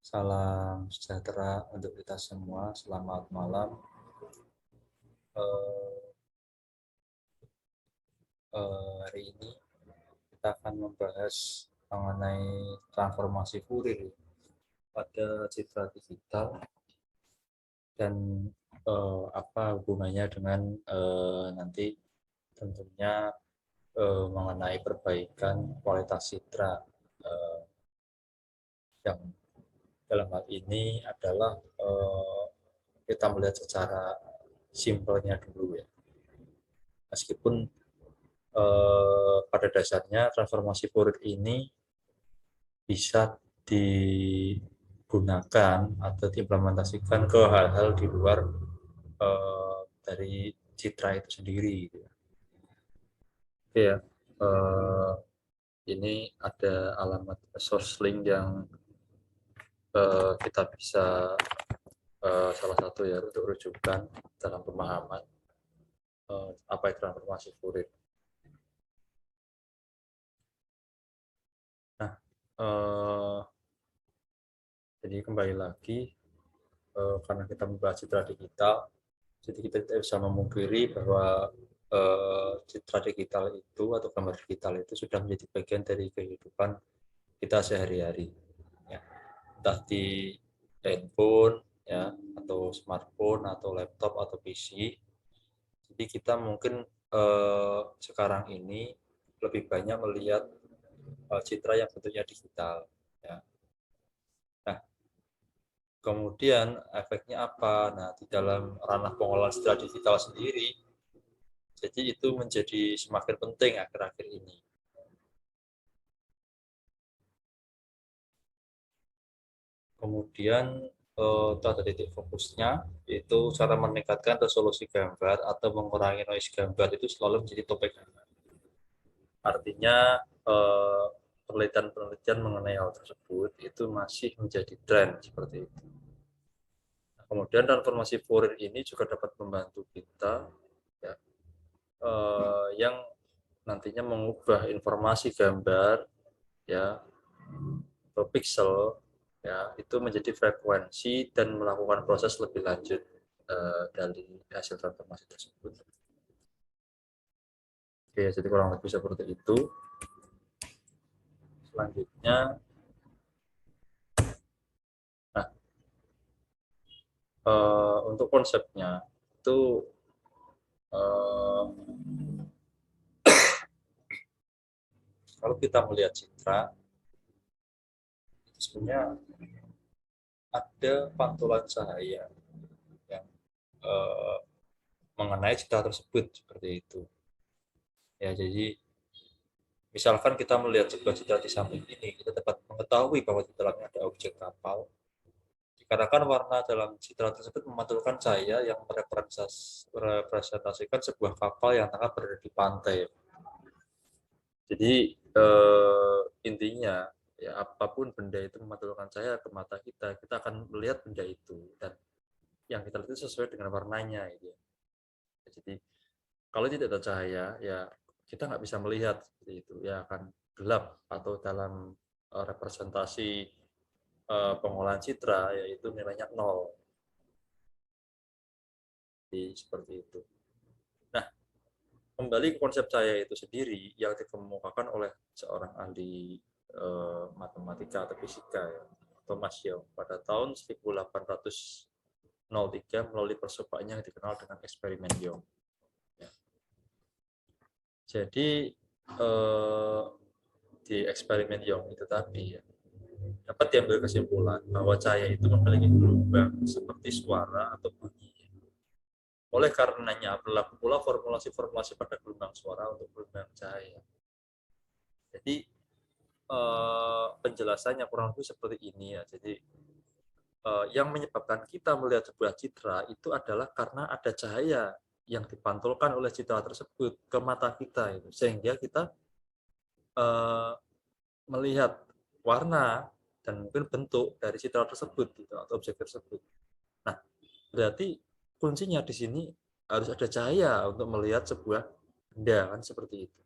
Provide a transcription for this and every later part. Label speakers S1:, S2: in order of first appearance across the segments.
S1: Salam sejahtera untuk kita semua. Selamat malam. Eh, Hari ini kita akan membahas mengenai transformasi Fourier pada citra digital dan apa hubungannya dengan nanti tentunya mengenai perbaikan kualitas citra eh, yang dalam hal ini adalah kita melihat secara simpelnya dulu ya. Meskipun pada dasarnya transformasi Fourier ini bisa digunakan atau diimplementasikan ke hal-hal di luar dari citra itu sendiri. Gitu. Oke ya, ini ada alamat source link yang kita bisa salah satu ya untuk rujukan dalam pemahaman apa itu transformasi Fourier. Nah, jadi kembali lagi karena kita membahas citra digital, jadi kita tidak bisa memungkiri bahwa citra digital itu atau gambar digital itu sudah menjadi bagian dari kehidupan kita sehari-hari, ya. Entah di handphone, ya, atau smartphone, atau laptop, atau PC. Jadi kita mungkin sekarang ini lebih banyak melihat citra yang bentuknya digital, ya. Nah, kemudian efeknya apa? Nah, di dalam ranah pengolahan citra digital sendiri, jadi itu menjadi semakin penting akhir-akhir ini. Kemudian itu ada titik fokusnya, yaitu cara meningkatkan resolusi gambar atau mengurangi noise gambar itu selalu menjadi topik hangat. Artinya penelitian-penelitian mengenai hal tersebut itu masih menjadi tren seperti itu. Kemudian transformasi Fourier ini juga dapat membantu kita ya, yang nantinya mengubah informasi gambar ya atau pixel ya itu menjadi frekuensi dan melakukan proses lebih lanjut dari hasil transformasi tersebut. Oke, jadi kurang lebih seperti itu. Selanjutnya, nah untuk konsepnya itu kalau kita melihat citra itu sebenarnya ada pantulan cahaya yang mengenai citra tersebut seperti itu. Ya, jadi misalkan kita melihat sebuah citra di samping ini, kita dapat mengetahui bahwa di dalamnya ada objek kapal. Dikarenakan warna dalam citra tersebut memantulkan cahaya yang merepresentasikan sebuah kapal yang tengah berada di pantai. Jadi intinya ya apapun benda itu memantulkan cahaya ke mata kita, kita akan melihat benda itu dan yang kita lihat itu sesuai dengan warnanya gitu. Jadi kalau tidak ada cahaya ya kita nggak bisa melihat seperti itu, ya akan gelap atau dalam representasi pengolahan citra yaitu nilainya 0. Jadi seperti itu. Nah, kembali ke konsep cahaya itu sendiri yang dikemukakan oleh seorang ahli matematika atau fisika ya, Thomas Young pada tahun 1803 melalui percobaan yang dikenal dengan eksperimen Young. Ya. Jadi di eksperimen Young itu tadi ya, dapat diambil kesimpulan bahwa cahaya itu memiliki gelombang seperti suara atau bunyi. Oleh karenanya berlaku pula formulasi-formulasi pada gelombang suara untuk gelombang cahaya. Jadi penjelasannya kurang lebih seperti ini ya. Jadi yang menyebabkan kita melihat sebuah citra itu adalah karena ada cahaya yang dipantulkan oleh citra tersebut ke mata kita itu, sehingga kita melihat warna dan mungkin bentuk dari citra tersebut gitu, atau objek tersebut. Nah, berarti kuncinya di sini harus ada cahaya untuk melihat sebuah benda kan seperti itu.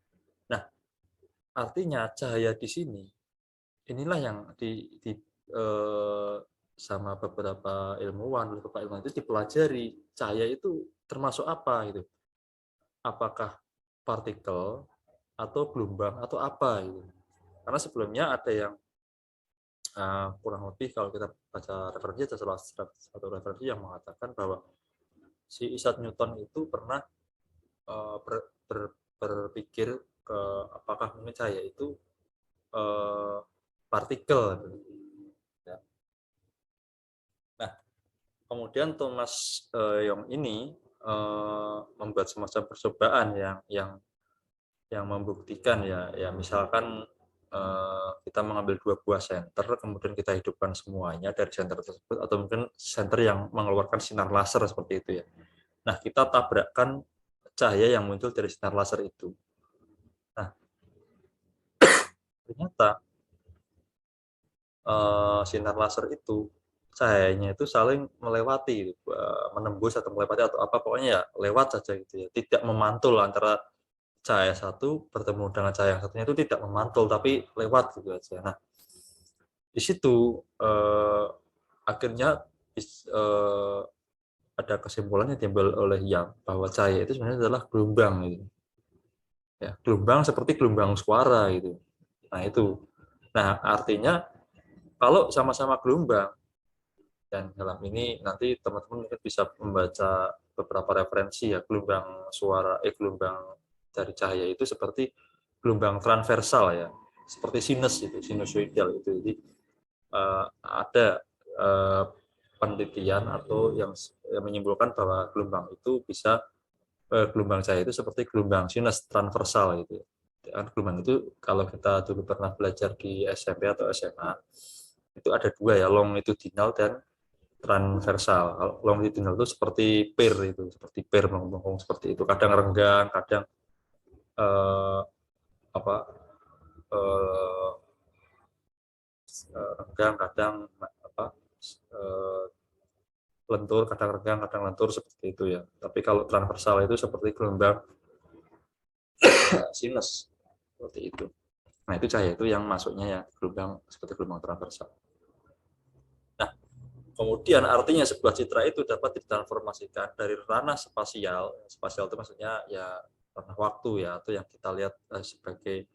S1: Nah, artinya cahaya di sini inilah yang sama beberapa ilmuwan itu dipelajari cahaya itu termasuk apa gitu. Apakah partikel atau gelombang atau apa gitu. Karena sebelumnya ada yang kurang lebih kalau kita baca referensi ada salah satu referensi yang mengatakan bahwa si Isaac Newton itu pernah berpikir ke apakah mungkin cahaya itu partikel. Ya. Nah, kemudian Thomas Young ini membuat semacam percobaan yang membuktikan ya misalkan kita mengambil 2 buah senter, kemudian kita hidupkan semuanya dari senter tersebut, atau mungkin senter yang mengeluarkan sinar laser seperti itu ya. Nah, kita tabrakkan cahaya yang muncul dari sinar laser itu. Nah, ternyata sinar laser itu cahayanya itu saling melewati, menembus atau melewati atau apa, pokoknya ya lewat saja gitu ya, tidak memantul antara cahaya satu bertemu dengan cahaya yang satunya, itu tidak memantul tapi lewat gitu aja. Nah, di situ akhirnya ada kesimpulan yang timbul oleh Young bahwa cahaya itu sebenarnya adalah gelombang gitu. Ya, gelombang seperti gelombang suara gitu. Nah, itu. Nah, artinya kalau sama-sama gelombang, dan dalam ini nanti teman-teman mungkin bisa membaca beberapa referensi ya, gelombang suara gelombang dari cahaya itu seperti gelombang transversal ya, seperti sinus itu, sinusoidal itu. Jadi ada penelitian atau yang menyimpulkan bahwa gelombang itu bisa gelombang cahaya itu seperti gelombang sinus transversal gitu. Dan gelombang itu kalau kita dulu pernah belajar di SMP atau SMA itu ada 2 ya, longitudinal dan transversal. Longitudinal itu seperti pir itu, seperti pir melengkung seperti itu. Kadang renggang, kadang apa renggang, kadang apa lentur, kadang renggang, kadang lentur seperti itu ya. Tapi kalau transversal itu seperti gelombang sinus seperti itu. Nah, itu cahaya itu yang masuknya ya gelombang seperti gelombang transversal. Nah, kemudian artinya sebuah citra itu dapat ditransformasikan dari ranah spasial. Spasial itu maksudnya ya ranah waktu ya, atau yang kita lihat sebagai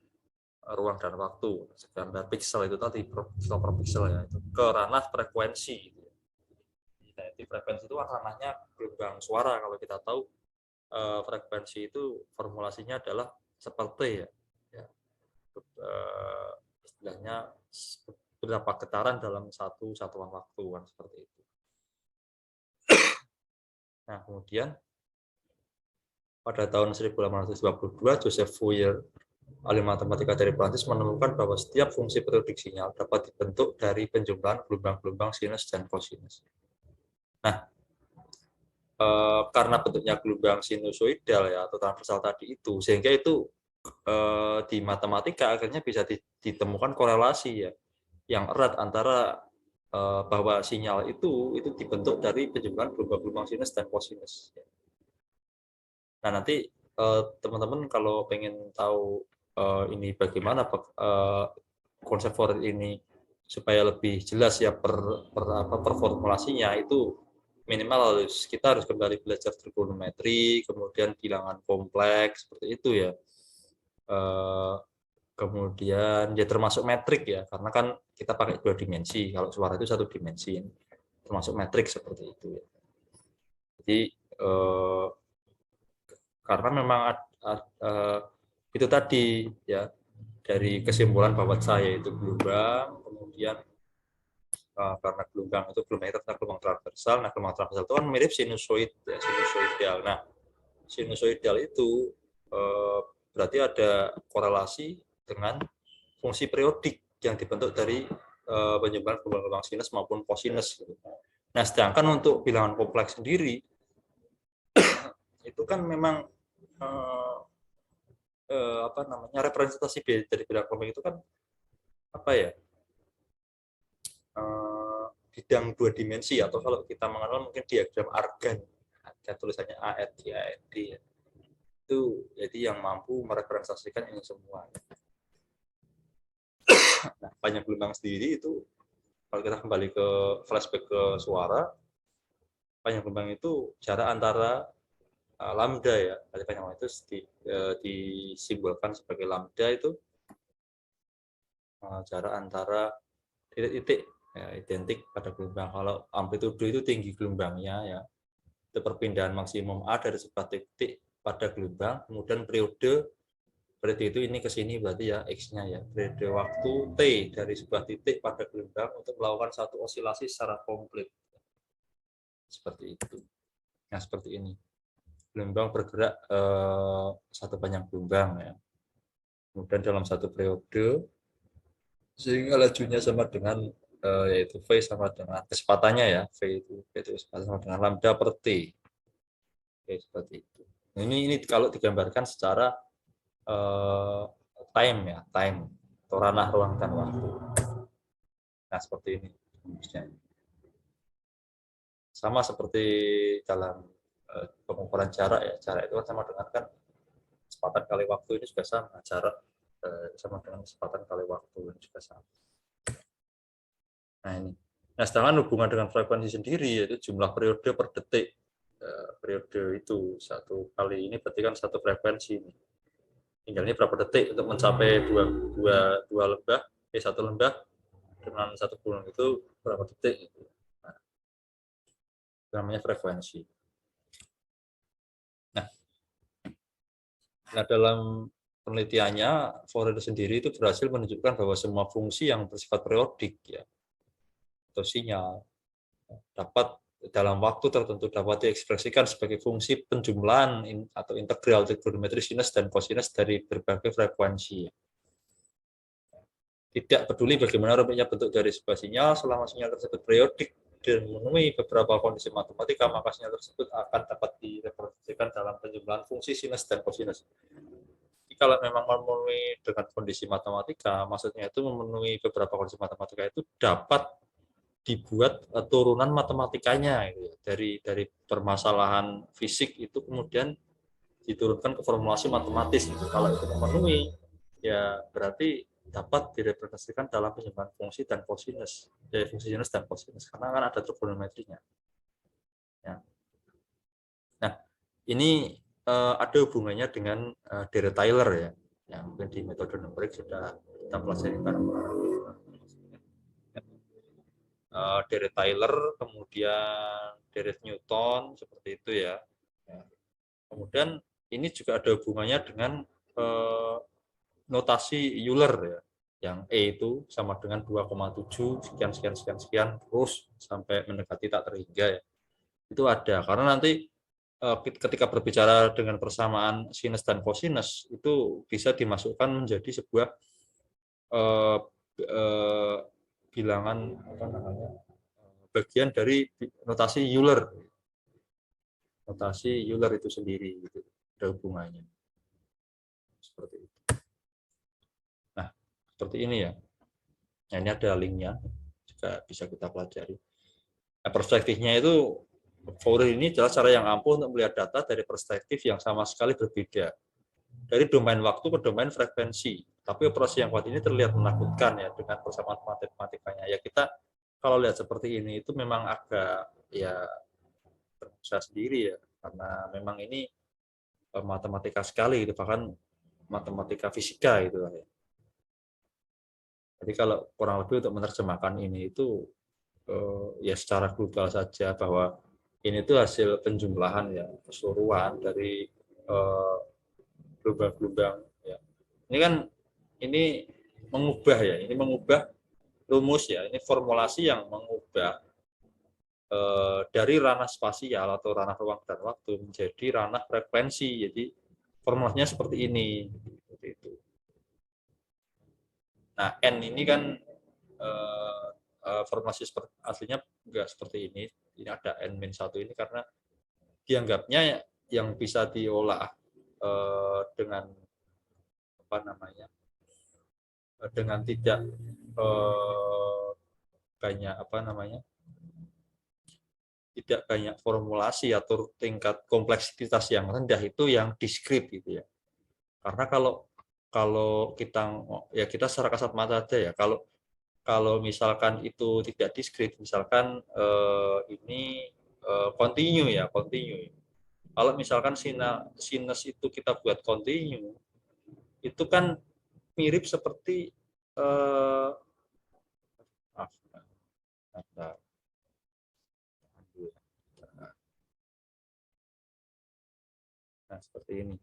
S1: ruang dan waktu, gambar pixel itu tadi, pixel per pixel ya, itu ke ranah frekuensi. Nah, itu frekuensi itu ranahnya gelombang suara. Kalau kita tahu frekuensi itu formulasinya adalah seperti ya istilahnya berapa getaran dalam satu satuan waktu kan, seperti itu. Nah, kemudian pada tahun 1822 Joseph Fourier, ahli matematika dari Prancis, menemukan bahwa setiap fungsi periodik sinyal dapat dibentuk dari penjumlahan gelombang-gelombang sinus dan kosinus. Nah, karena bentuknya gelombang sinusoidal ya atau transversal tadi itu, sehingga itu di matematika akhirnya bisa ditemukan korelasi ya yang erat antara bahwa sinyal itu dibentuk dari penjumlahan gelombang-gelombang sinus dan kosinus. Nah, nanti teman-teman kalau pengen tahu ini bagaimana konsep Fourier ini supaya lebih jelas ya per formulasinya, itu minimal kita harus kembali belajar trigonometri, kemudian bilangan kompleks seperti itu ya. Kemudian ya termasuk metrik ya, karena kan kita pakai 2 dimensi, kalau suara itu 1 dimensi, termasuk metrik seperti itu ya. Jadi karena memang itu tadi ya, dari kesimpulan bahwa cahaya itu gelombang, kemudian karena gelombang itu gelombang transversal. Nah, gelombang transversal itu kan mirip sinusoid ya, sinusoidal. Nah, sinusoidal itu berarti ada korelasi dengan fungsi periodik yang dibentuk dari penjumlahan gelombang sinus maupun kosinus gitu. Nah, sedangkan untuk bilangan kompleks sendiri itu kan memang apa namanya, representasi dari bilangan kompleks itu kan apa ya, bidang 2 dimensi, atau kalau kita mengenal mungkin diagram Argand, ada tulisannya ARG ARD ya. Itu jadi yang mampu merepresentasikan ini semua. Nah, panjang gelombang sendiri itu kalau kita kembali ke flashback ke suara, panjang gelombang itu jarak antara lambda ya, panjang gelombang itu disimbolkan sebagai lambda itu jarak antara titik-titik ya, identik pada gelombang. Kalau amplitudo itu tinggi gelombangnya ya, itu perpindahan maksimum A dari sebuah titik pada gelombang, kemudian periode itu ini ke sini berarti ya X-nya ya, periode waktu T dari sebuah titik pada gelombang untuk melakukan satu osilasi secara komplit. Seperti itu. Nah, seperti ini. Gelombang bergerak satu panjang gelombang ya. Kemudian dalam satu periode sehingga lajunya sama dengan yaitu V sama dengan kecepatannya ya, V itu sama dengan lambda per T. Oke, seperti itu. Ini kalau digambarkan secara time ya, time atau ranah ruang dan waktu. Nah, seperti ini. Sama seperti dalam pengukuran jarak ya, jarak itu kan sama dengan kan kecepatan kali waktu ini juga sama, jarak sama dengan kecepatan kali waktu ini juga sama. Nah ini. Nah, sedangkan hubungan dengan frekuensi sendiri yaitu jumlah periode per detik. Periode itu satu kali ini berarti kan satu frekuensi ini. Tinggal ini berapa detik untuk mencapai dua lembah, satu lembah dengan satu gunung itu berapa detik. Nah, namanya frekuensi. Nah, dalam penelitiannya, Fourier sendiri itu berhasil menunjukkan bahwa semua fungsi yang bersifat periodik ya, atau sinyal dapat dalam waktu tertentu dapat diekspresikan sebagai fungsi penjumlahan atau integral trigonometri sinus dan kosinus dari berbagai frekuensi. Tidak peduli bagaimana rumitnya bentuk dari sebuah sinyal, selama sinyal tersebut periodik dan memenuhi beberapa kondisi matematika, maka sinyal tersebut akan dapat direpresentasikan dalam penjumlahan fungsi sinus dan kosinus. Kalau memang memenuhi dengan kondisi matematika, maksudnya itu memenuhi beberapa kondisi matematika itu dapat dibuat turunan matematikanya gitu, dari permasalahan fisik itu kemudian diturunkan ke formulasi matematis gitu. Kalau itu memenuhi ya berarti dapat direpresentasikan dalam penjumlahan fungsi dan kosinus, dari fungsi sinus dan kosinus karena kan ada trigonometrinya. Ya. Nah, ini ada hubungannya dengan Dirac-Tyler ya, yang mungkin di metode numerik sudah kita pelajari bareng. Dirac-Tyler, kemudian Dirac-Newton seperti itu ya. Kemudian ini juga ada hubungannya dengan notasi Euler ya, yang E itu sama dengan 2,7 sekian sekian sekian sekian terus sampai mendekati tak terhingga ya. Itu ada karena nanti ketika berbicara dengan persamaan sinus dan kosinus itu bisa dimasukkan menjadi sebuah bilangan apa namanya, bagian dari notasi Euler. Notasi Euler itu sendiri gitu, ada hubungannya. Seperti itu. Nah, seperti ini ya. Nah, ini ada linknya juga bisa kita pelajari. Nah, perspektifnya itu Fourier ini adalah cara yang ampuh untuk melihat data dari perspektif yang sama sekali berbeda. Dari domain waktu ke domain frekuensi. Tapi operasi yang kuat ini terlihat menakutkan ya dengan persamaan matematikanya. Ya kita kalau lihat seperti ini itu memang agak ya terpisah sendiri ya, karena memang ini matematika sekali gitu, bahkan matematika fisika gitu ya. Jadi kalau kurang lebih untuk menerjemahkan ini itu ya secara global saja bahwa ini tuh hasil penjumlahan ya keseluruhan dari gelombang-gelombang ya. Ini kan ini mengubah ya, ini mengubah rumus ya, ini formulasi yang mengubah dari ranah spasial atau ranah ruang dan waktu menjadi ranah frekuensi. Jadi formulasinya seperti ini. Seperti itu. Nah, N ini kan formulasi aslinya enggak seperti ini. Ini ada N-1 ini karena dianggapnya yang bisa diolah dengan apa namanya, dengan tidak banyak apa namanya, tidak banyak formulasi atau tingkat kompleksitas yang rendah itu yang diskrit gitu ya. Karena kalau kita ya kita secara kasat mata aja ya, kalau kalau misalkan itu tidak diskrit, misalkan ini continue ya, continue. Kalau misalkan sinus itu kita buat continue, itu kan mirip seperti maaf, nah seperti ini.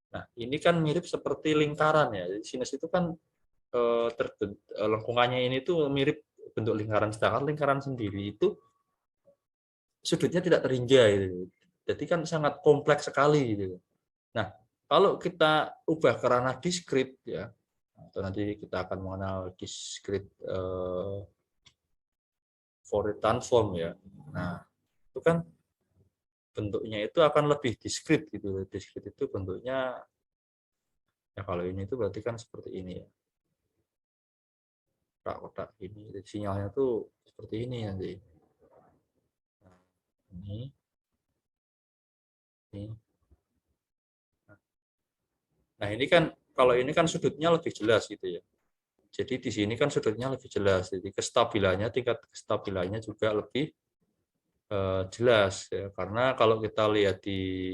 S1: Nah ini kan mirip seperti lingkaran ya. Sinus itu kan lengkungannya ini tuh mirip bentuk lingkaran, sedangkan lingkaran sendiri itu sudutnya tidak terinjak gitu. Jadi kan sangat kompleks sekali gitu. Nah, kalau kita ubah ke ranah diskrit ya, atau nanti kita akan mengenal diskrit Fourier transform ya. Nah, itu kan bentuknya itu akan lebih diskrit gitu. Diskrit itu bentuknya ya kalau ini itu berarti kan seperti ini ya. Kotak-kotak ini sinyalnya tuh seperti ini nanti. Nah, ini. Nah, ini kan kalau ini kan sudutnya lebih jelas gitu ya. Jadi di sini kan sudutnya lebih jelas. Jadi kestabilannya, tingkat kestabilannya juga lebih jelas ya. Karena kalau kita lihat di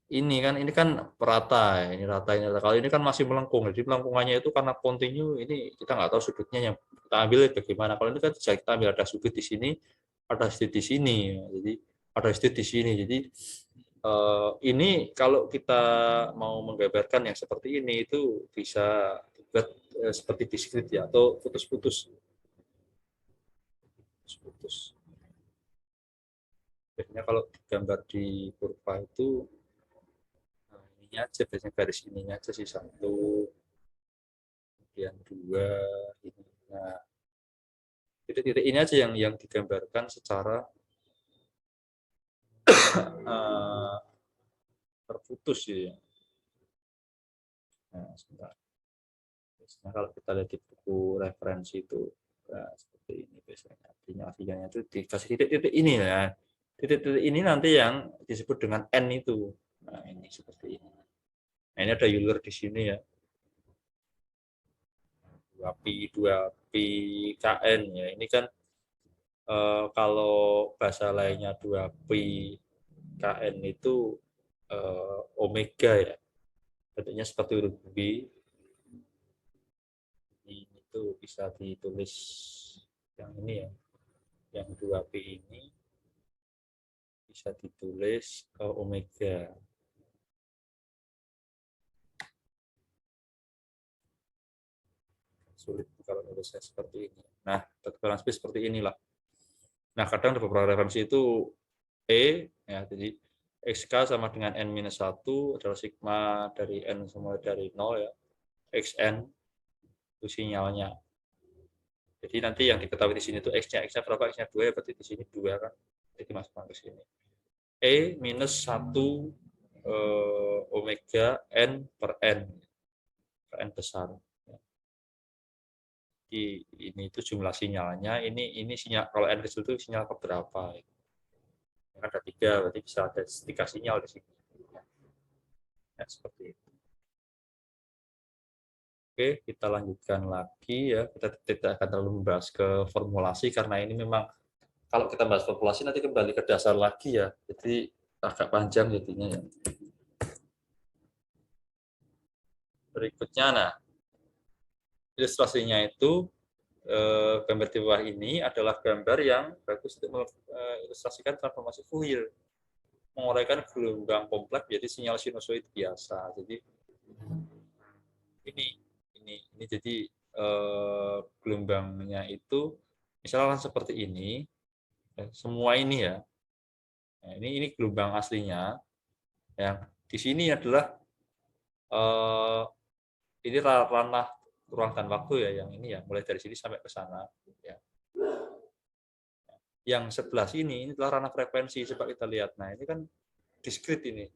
S1: ini kan rata ya. Ini rata ini rata. Kalau ini kan masih melengkung. Jadi melengkungannya itu karena continue ini kita nggak tahu sudutnya yang kita ambil bagaimana. Kalau ini kan bisa kita ambil ada sudut di sini, ada sudut di sini. Ya. Jadi ada sudut di sini. Jadi ini kalau kita mau menggambarkan yang seperti ini itu bisa dibuat seperti diskrit ya atau putus-putus. Putus. Biasanya kalau digambar di kurva itu ini aja biasanya garis ininya aja sih satu, kemudian dua, ini. Nah, titik-titik ini aja yang digambarkan secara terputus gitu ya. Nah, sebentar. Biasanya kalau kita lihat di buku referensi itu nah, seperti ini biasanya artinya itu dikasih titik-titik ini ya. Titik-titik ini nanti yang disebut dengan N itu. Nah, ini seperti ini. Nah, ini ada Euler di sini ya. 2pi 2pi KN ya. Ini kan kalau bahasa lainnya 2pi KN itu omega ya. Bentuknya seperti huruf B. Ini itu bisa ditulis yang ini ya. Yang 2pi ini bisa ditulis omega. Sulit kalau nulisnya seperti ini. Nah, tekanan space seperti inilah. Nah, kadang ada beberapa referensi itu ya, jadi XK sama dengan N-1 adalah sigma dari N semua dari 0 ya, XN itu sinyalnya. Jadi nanti yang diketahui di sini itu X-nya berapa, X-nya 2 ya, berarti di sini 2 kan, jadi masukkan ke sini. minus 1 omega N per N besar. Jadi ini itu jumlah sinyalnya, ini sinyal, kalau N kecil itu sinyal keberapa. Ada 3, berarti bisa ada 3 sinyal di sini. Ya, seperti itu. Oke, kita lanjutkan lagi ya. Kita tidak akan terlalu membahas ke formulasi karena ini memang kalau kita bahas formulasi nanti kembali ke dasar lagi ya. Jadi agak panjang jadinya ya. Berikutnya, nah ilustrasinya itu gambar di bawah ini adalah gambar yang bagus untuk mengilustrasikan transformasi Fourier, menguraikan gelombang kompleks jadi sinyal sinusoid biasa. Jadi ini jadi gelombangnya itu misalnya seperti ini, semua ini ya. Nah, ini gelombang aslinya. Yang di sini adalah ini ranah ruang dan waktu ya, yang ini ya, mulai dari sini sampai ke sana. Ya. Yang sebelah sini ini adalah ranah frekuensi, coba kita lihat. Nah ini kan diskrit ini,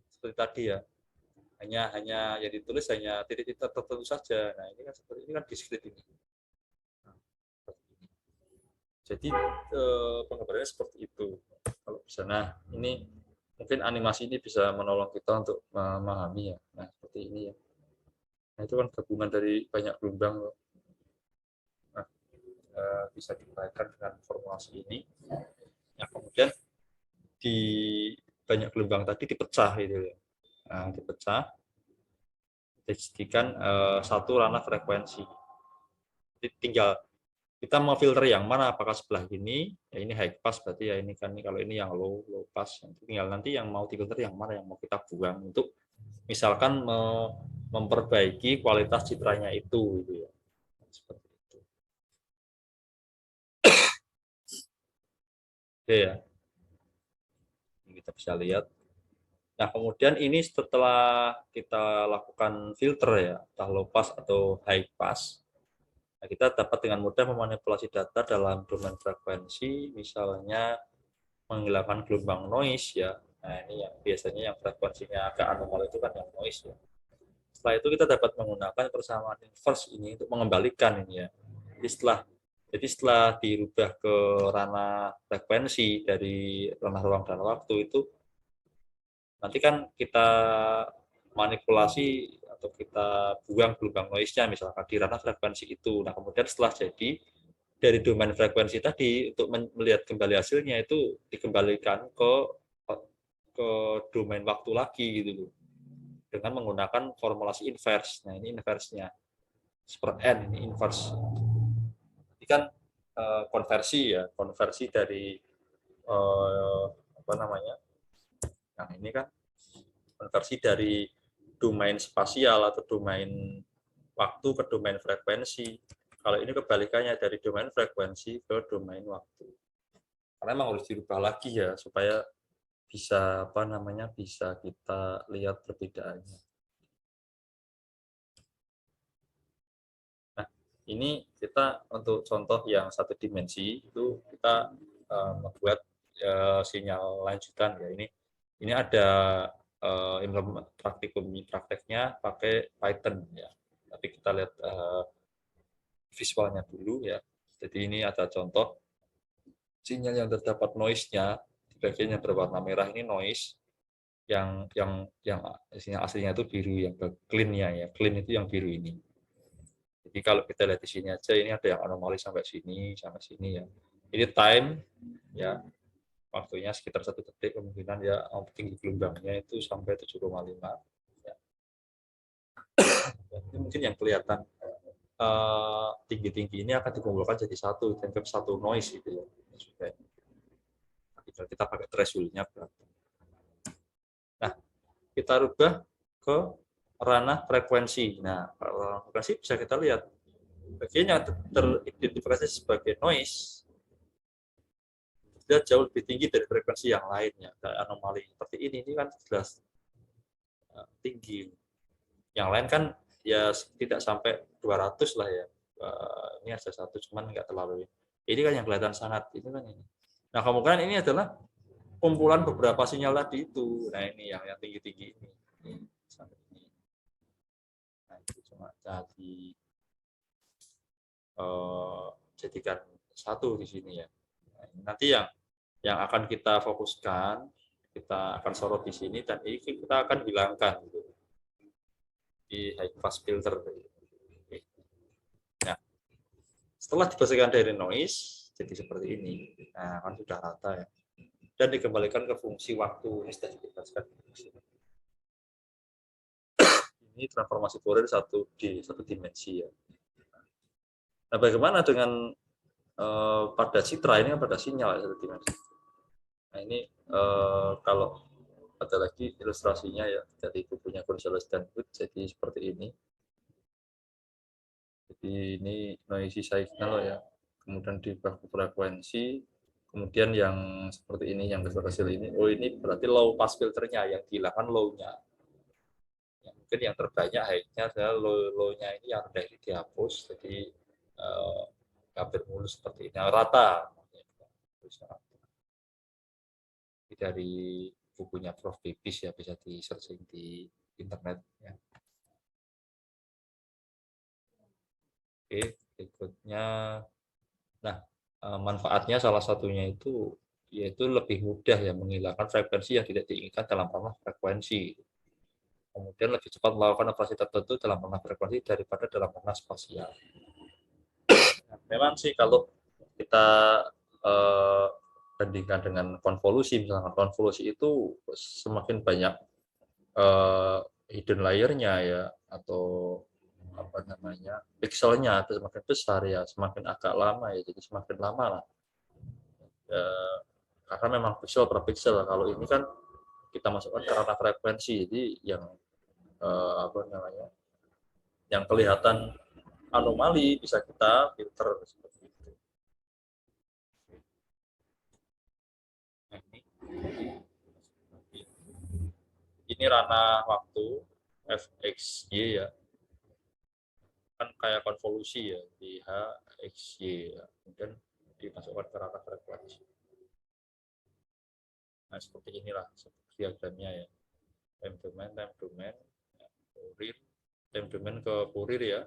S1: seperti tadi ya. Hanya yang ditulis hanya titik-titik tertentu saja. Nah ini kan seperti ini kan diskrit ini. Jadi penggambarannya seperti itu. Kalau bisa, nah ini mungkin animasi ini bisa menolong kita untuk memahami ya. Nah seperti ini ya. Nah, itu kan gabungan dari banyak gelombang. Nah, bisa diuraikan dengan formulasi ini. Nah, kemudian di banyak gelombang tadi dipecah itu ya. Nah, dipecah dijadikan satu ranah frekuensi. Jadi tinggal kita mau filter yang mana, apakah sebelah ini ya ini high pass, berarti ya ini kan ini, kalau ini yang low pass, tinggal nanti yang mau difilter yang mana yang mau kita buang untuk misalkan memperbaiki kualitas citranya itu gitu ya. Seperti itu. Oke ya. Ini kita bisa lihat. Nah, kemudian ini setelah kita lakukan filter ya, entah low pass atau high pass, nah, kita dapat dengan mudah memanipulasi data dalam domain frekuensi, misalnya menghilangkan gelombang noise ya. Nah, ini yang biasanya yang frekuensinya agak anomali itu kan yang noise ya. Setelah itu kita dapat menggunakan persamaan inverse ini untuk mengembalikan ini ya. Jadi setelah dirubah ke ranah frekuensi dari ranah ruang dan waktu itu, nanti kan kita manipulasi atau kita buang gelombang noise-nya misalkan di ranah frekuensi itu. Nah, kemudian setelah jadi dari domain frekuensi tadi untuk melihat kembali hasilnya itu dikembalikan ke domain waktu lagi gitu loh, dengan menggunakan formulasi inverse. Nah, ini inverse-nya seperti n ini inverse. Ini kan konversi ya, konversi dari apa namanya? Yang ini kan konversi dari domain spasial atau domain waktu ke domain frekuensi. Kalau ini kebalikannya dari domain frekuensi ke domain waktu. Karena memang harus dirubah lagi ya supaya bisa apa namanya bisa kita lihat perbedaannya. Nah, ini kita untuk contoh yang satu dimensi itu kita membuat sinyal lanjutan ya. Ini ada prakteknya pakai Python ya. Tapi kita lihat visualnya dulu ya. Jadi ini ada contoh sinyal yang terdapat noise-nya di bagian yang berwarna merah ini noise, yang sinyal aslinya itu biru, yang clean-nya ya, clean itu yang biru ini. Jadi kalau kita lihat di sini aja ini ada yang anomali sampai sini ya. Ini time ya, waktunya sekitar 1 detik, kemungkinan ya tinggi gelombangnya itu sampai 7,5 ya. Ini mungkin yang kelihatan tinggi-tinggi ini akan dikumpulkan jadi satu, dianggap satu noise gitu ya. Kita pakai threshold-nya berapa. Nah, kita rubah ke ranah frekuensi. Nah, ranah frekuensi bisa kita lihat bagian yang teridentifikasi sebagai noise dia jauh lebih tinggi dari frekuensi yang lainnya. Kayak anomali seperti ini kan jelas tinggi. Yang lain kan ya tidak sampai 200 lah ya. Ini ada satu cuman nggak terlalu. Ini kan yang kelihatan sangat itu kan ini. Nah, kemungkinan ini adalah kumpulan beberapa sinyal tadi itu. Nah, ini yang tinggi-tinggi ini. Nah, itu cuma jadikan satu di sini ya. Nah, nanti yang akan kita fokuskan, kita akan sorot di sini dan ini kita akan hilangkan gitu, di high pass filter. Nah, setelah dibersihkan dari noise, jadi seperti ini. Nah, kan sudah rata ya. Dan dikembalikan ke fungsi waktu. Ini sudah dibebaskan. Ini transformasi Fourier satu dimensi ya. Nah, bagaimana dengan pada citra ini kan pada sinyal ya, satu dimensi. Nah, ini kalau ada lagi ilustrasinya ya dari bukunya Gonzales dan Wood, jadi seperti ini. Jadi ini noisy signal ya, kemudian di frekuensi, kemudian yang seperti ini yang kecil-kecil ini, oh ini berarti low pass filternya, yang dihilangkan low-nya. Ya, mungkin yang terbanyak high-nya adalah low-nya ini yang rendah ini dihapus, jadi hampir mulus seperti ini, rata. Dari bukunya Prof. Bibis ya, bisa di searching di internet ya. Oke, berikutnya, nah manfaatnya salah satunya itu yaitu lebih mudah ya menghilangkan frekuensi yang tidak diinginkan dalam ranah frekuensi. kemudian lebih cepat melakukan operasi tertentu dalam ranah frekuensi daripada dalam ranah spasial. Nah, memang sih kalau kita bandingkan dengan konvolusi, misalkan konvolusi itu semakin banyak hidden layer-nya ya, atau apa namanya, pixelnya itu semakin besar ya, semakin agak lama ya, jadi semakin lama lah. Karena memang pixel per pixel. Kalau ini kan kita masukkan ke ranah frekuensi, jadi yang apa namanya, yang kelihatan anomali bisa kita filter seperti itu. Nah, ini ranah waktu fxy ya, kan kayak konvolusi ya, di h x y ya, kemudian dimasukkan ke ranah frekuensi. Nah, seperti inilah diagramnya ya, time domain Fourier, time domain ke Fourier ya,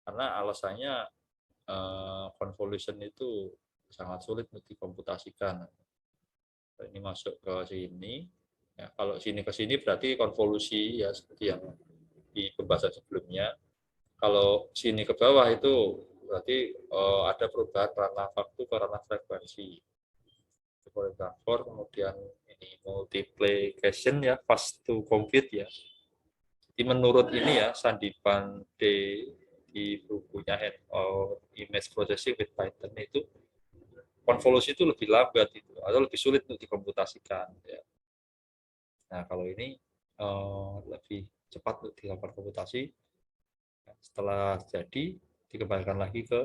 S1: karena alasannya convolution itu sangat sulit untuk dikomputasikan. Ini masuk ke sini ya, kalau sini ke sini berarti konvolusi ya, seperti yang di pembahasan sebelumnya. Kalau sini ke bawah itu berarti ada perubahan ranah waktu ke ranah frekuensi. Transform, kemudian ini multiplication ya, fast to compute ya. Jadi menurut ini ya, Sandy Pandey di bukunya Image Processing with Python itu, konvolusi itu lebih lambat itu, atau lebih sulit untuk dikomputasikan ya. Nah, kalau ini lebih cepat untuk dilakukan komputasi. Setelah jadi, dikembalikan lagi ke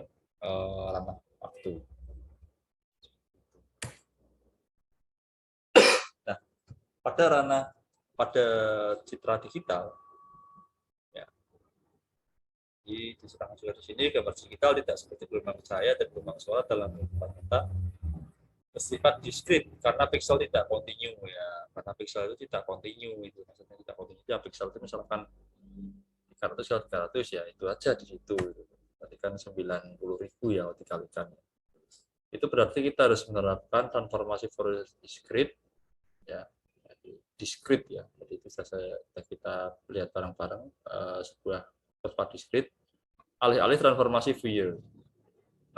S1: ranah waktu. Nah, pada citra digital, ya, diserahkan juga di sini, gambar digital tidak seperti gelombang cahaya dan gelombang suara dalam kehidupan kita bersifat diskrit karena piksel tidak kontinu ya, karena piksel itu tidak kontinu, itu maksudnya tidak kontinu ya. Piksel itu misalkan 300 kali 300 ya, itu aja di situ, berarti kan 90.000 ya dikalikan. Itu berarti kita harus menerapkan transformasi Fourier discrete ya, discrete ya, jadi itu kita lihat bareng-bareng sebuah transformasi discrete alih-alih transformasi Fourier.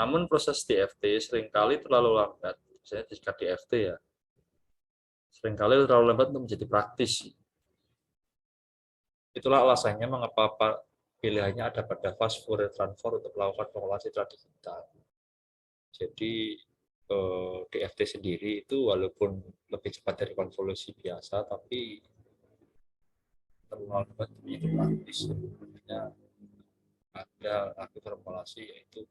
S1: Namun proses DFT seringkali terlalu lambat, misalnya jika DFT ya, seringkali terlalu lambat untuk menjadi praktis. Itulah alasannya mengapa pilihannya ada pada fast Fourier transform untuk melakukan pengolahan citra digital. Jadi DFT sendiri itu walaupun lebih cepat dari konvolusi biasa, tapi terlalu lambat menjadi praktis. Ada aktif formulasi yaitu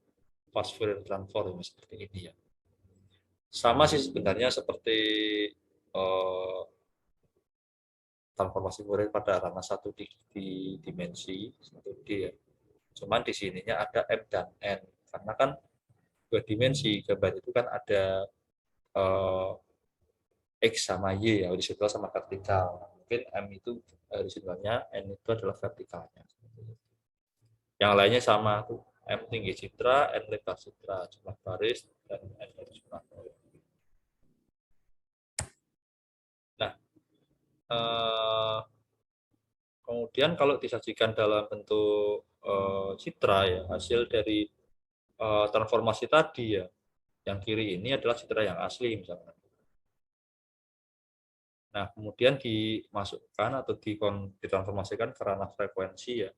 S1: fast Fourier transform seperti ini ya. Sama sih sebenarnya seperti transformasi Fourier pada ranah 1 di dimensi 1D ya. Cuman di sininya ada M dan N, karena kan 2 dimensi gambar itu kan ada X sama Y ya, horizontal sama vertikal. Mungkin M itu horizontalnya, N itu adalah vertikalnya. Yang lainnya sama tuh, M tinggi citra, N lebar citra, jumlah baris, dan N jumlah kolom. Nah, kemudian kalau disajikan dalam bentuk citra ya, hasil dari transformasi tadi ya, yang kiri ini adalah citra yang asli misalnya. Nah, kemudian dimasukkan atau ditransformasikan ke ranah frekuensi ya,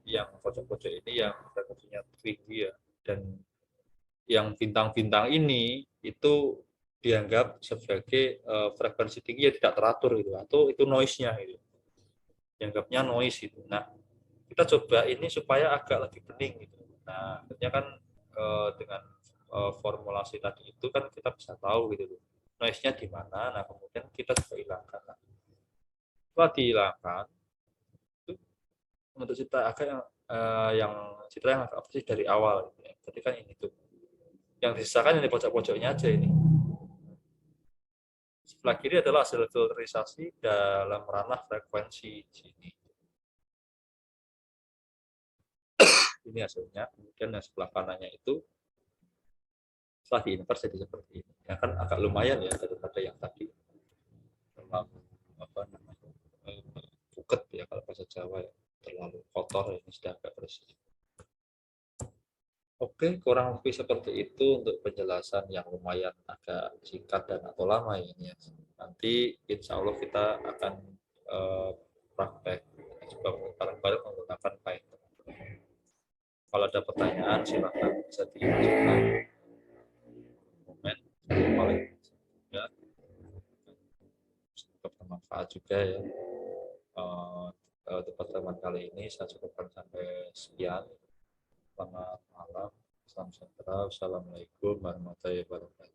S1: yang pojok-pojok ini yang frekuensinya tinggi ya, dan yang bintang-bintang ini itu dianggap sebagai frekuensi tinggi yang tidak teratur gitu, atau itu noise-nya gitu, dianggapnya noise itu. Nah, kita coba ini supaya agak lebih bening gitu. Nah, akhirnya kan dengan formulasi tadi itu kan kita bisa tahu gitu, noise-nya di mana. Nah, kemudian kita coba hilangkan. Nah, setelah dihilangkan, itu untuk citra agak yang citra yang agak bersih dari awal gitu ya. Jadi kan ini tuh yang disisakan ini pojok-pojoknya aja ini. Sebelah kiri adalah hasil filterisasi dalam ranah frekuensi sini. Ini hasilnya. Kemudian yang sebelah kanannya itu setelah diinvers jadi seperti ini. Ya kan agak lumayan ya daripada yang tadi. terlalu apa namanya buket ya kalau bahasa Jawa ya, terlalu kotor, ini sudah agak bersih. Oke, kurang lebih seperti itu untuk penjelasan yang lumayan agak singkat dan atau lama ini ya. Nanti insya Allah kita akan praktek bareng-bareng menggunakan Python. Kalau ada pertanyaan silakan bisa diajukan komen. Paling ya, semoga bermanfaat juga ya. Untuk pertemuan kali ini saya cukupkan sampai sekian. Selamat malam, salam sejahtera, wassalamualaikum warahmatullahi wabarakatuh.